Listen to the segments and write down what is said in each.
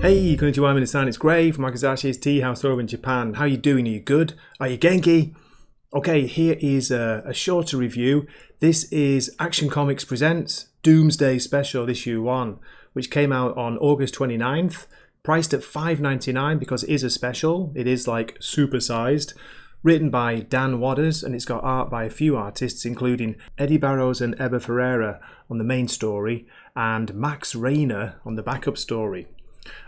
Hey, konnichiwa minasan, it's Gray from Akazashi's Tea House over in Japan. How you doing? Are you good? Are you genki? Okay, here is a shorter review. This is Action Comics Presents Doomsday Special Issue 1, which came out on August 29th, priced at $5.99 because it is a special. It is like super-sized. Written by Dan Wadders, and it's got art by a few artists, including Eddy Barrows and Eber Ferreira on the main story, and Max Raynor on the backup story.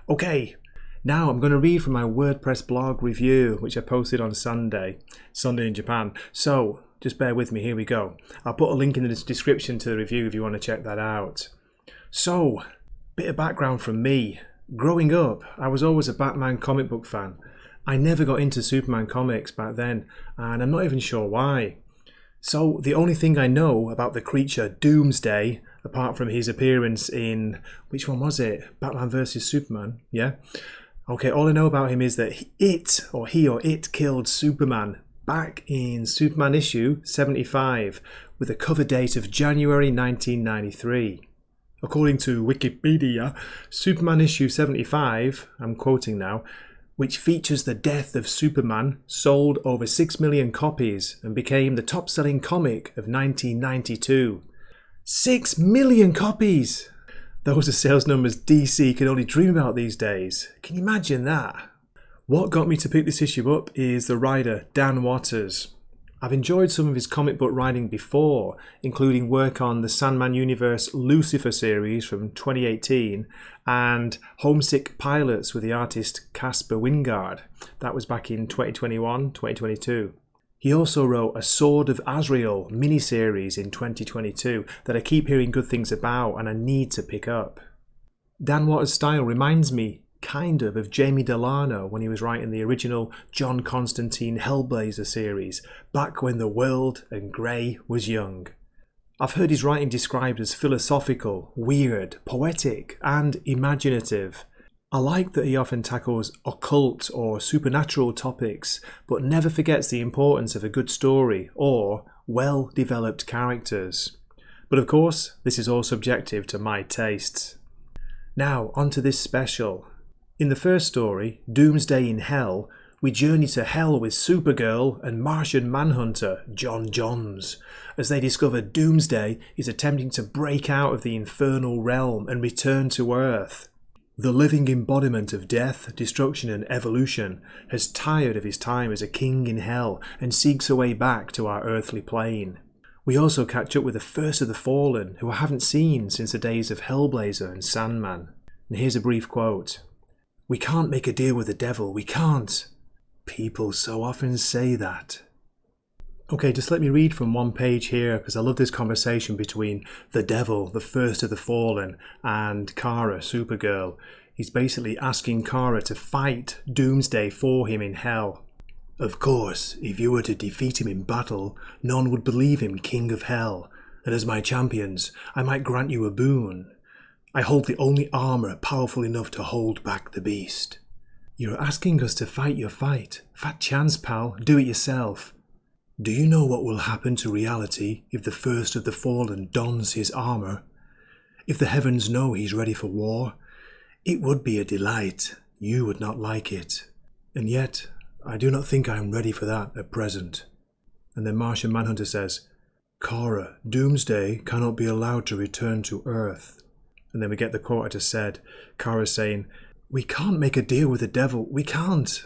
Okay, now I'm going to read from my WordPress blog review, which I posted on Sunday in Japan. So, just bear with me, here we go. I'll put a link in the description to the review if you want to check that out. So, bit of background from me. Growing up, I was always a Batman comic book fan. I never got into Superman comics back then, and I'm not even sure why. So the only thing I know about the creature Doomsday, apart from his appearance in, which one was it? Batman vs Superman, yeah? Okay, all I know about him is that he or it killed Superman back in Superman issue 75 with a cover date of January 1993. According to Wikipedia, Superman issue 75, I'm quoting now, which features the death of Superman, sold over 6 million copies and became the top-selling comic of 1992. 6 million copies! Those are sales numbers DC can only dream about these days. Can you imagine that? What got me to pick this issue up is the writer Dan Wadders. I've enjoyed some of his comic book writing before, including work on the Sandman Universe Lucifer series from 2018 and Homesick Pilots with the artist Caspar Wingard. That was back in 2021-2022. He also wrote a Sword of Azrael miniseries in 2022 that I keep hearing good things about and I need to pick up. Dan Wadders' style reminds me kind of Jamie Delano when he was writing the original John Constantine Hellblazer series, back when the world and Grey was young. I've heard his writing described as philosophical, weird, poetic, and imaginative. I like that he often tackles occult or supernatural topics, but never forgets the importance of a good story or well-developed characters. But of course, this is all subjective to my tastes. Now, onto this special. In the first story, Doomsday in Hell, we journey to hell with Supergirl and Martian Manhunter, John Johns, as they discover Doomsday is attempting to break out of the infernal realm and return to Earth. The living embodiment of death, destruction and evolution has tired of his time as a king in hell and seeks a way back to our earthly plane. We also catch up with the first of the fallen, who I haven't seen since the days of Hellblazer and Sandman. And here's a brief quote. "We can't make a deal with the devil, we can't. People so often say that." Okay, just let me read from one page here because I love this conversation between the devil, the first of the fallen, and Kara, Supergirl. He's basically asking Kara to fight Doomsday for him in hell. "Of course, if you were to defeat him in battle, none would believe him king of hell, and as my champions, I might grant you a boon. I hold the only armour powerful enough to hold back the beast." "You're asking us to fight your fight. Fat chance, pal. Do it yourself." "Do you know what will happen to reality if the first of the fallen dons his armour? If the heavens know he's ready for war? It would be a delight. You would not like it. And yet, I do not think I am ready for that at present." And then Martian Manhunter says, "Kara, Doomsday cannot be allowed to return to Earth." And then we get the quote I just said, Kara saying, "We can't make a deal with the devil, we can't."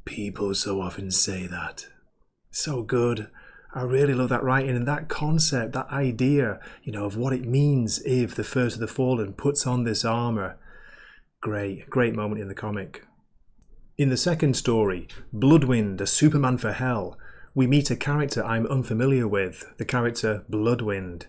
People so often say that. So good. I really love that writing and that concept, that idea, of what it means if the first of the fallen puts on this armour. Great moment in the comic. In the second story, Bloodwynd, a Superman for Hell, we meet a character I'm unfamiliar with, the character Bloodwynd.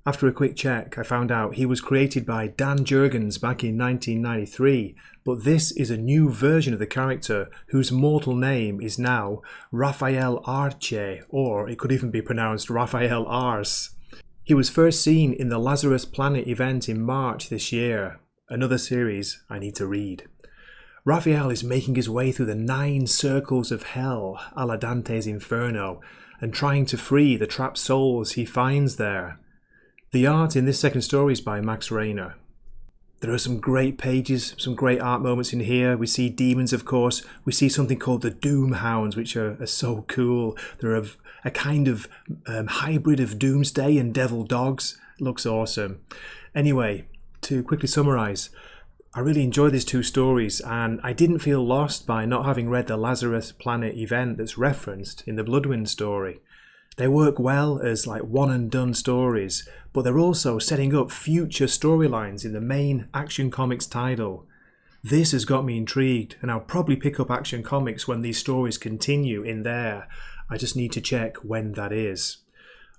After a quick check, I found out he was created by Dan Jurgens back in 1993, but this is a new version of the character whose mortal name is now Raphael Arce, or it could even be pronounced Raphael Ars. He was first seen in the Lazarus Planet event in March this year, another series I need to read. Raphael is making his way through the 9 circles of hell, a la Dante's Inferno, and trying to free the trapped souls he finds there. The art in this second story is by Max Raynor. There are some great pages, some great art moments in here. We see demons, of course. We see something called the Doomhounds, which are so cool. They're a kind of hybrid of Doomsday and Devil Dogs. Looks awesome. Anyway, to quickly summarise, I really enjoyed these two stories, and I didn't feel lost by not having read the Lazarus Planet event that's referenced in the Bloodwind story. They work well as like one and done stories, but they're also setting up future storylines in the main Action Comics title. This has got me intrigued, and I'll probably pick up Action Comics when these stories continue in there. I just need to check when that is.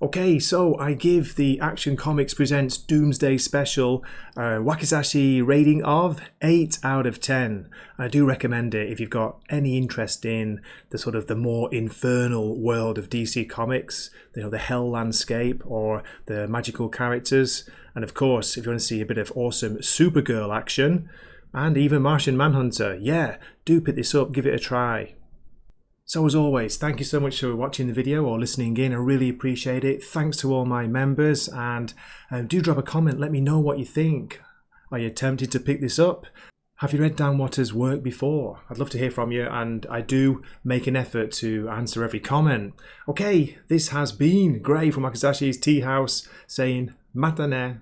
Okay, so I give the Action Comics Presents Doomsday Special a Wakizashi rating of 8 out of 10. I do recommend it if you've got any interest in the sort of the more infernal world of DC Comics, you know, the hell landscape or the magical characters. And of course, if you want to see a bit of awesome Supergirl action and even Martian Manhunter, yeah, do pick this up, give it a try. So as always, thank you so much for watching the video or listening in. I really appreciate it. Thanks to all my members, and do drop a comment. Let me know what you think. Are you tempted to pick this up? Have you read Dan Watter's work before? I'd love to hear from you, and I do make an effort to answer every comment. Okay, this has been Gray from Akizashi's Tea House saying matane.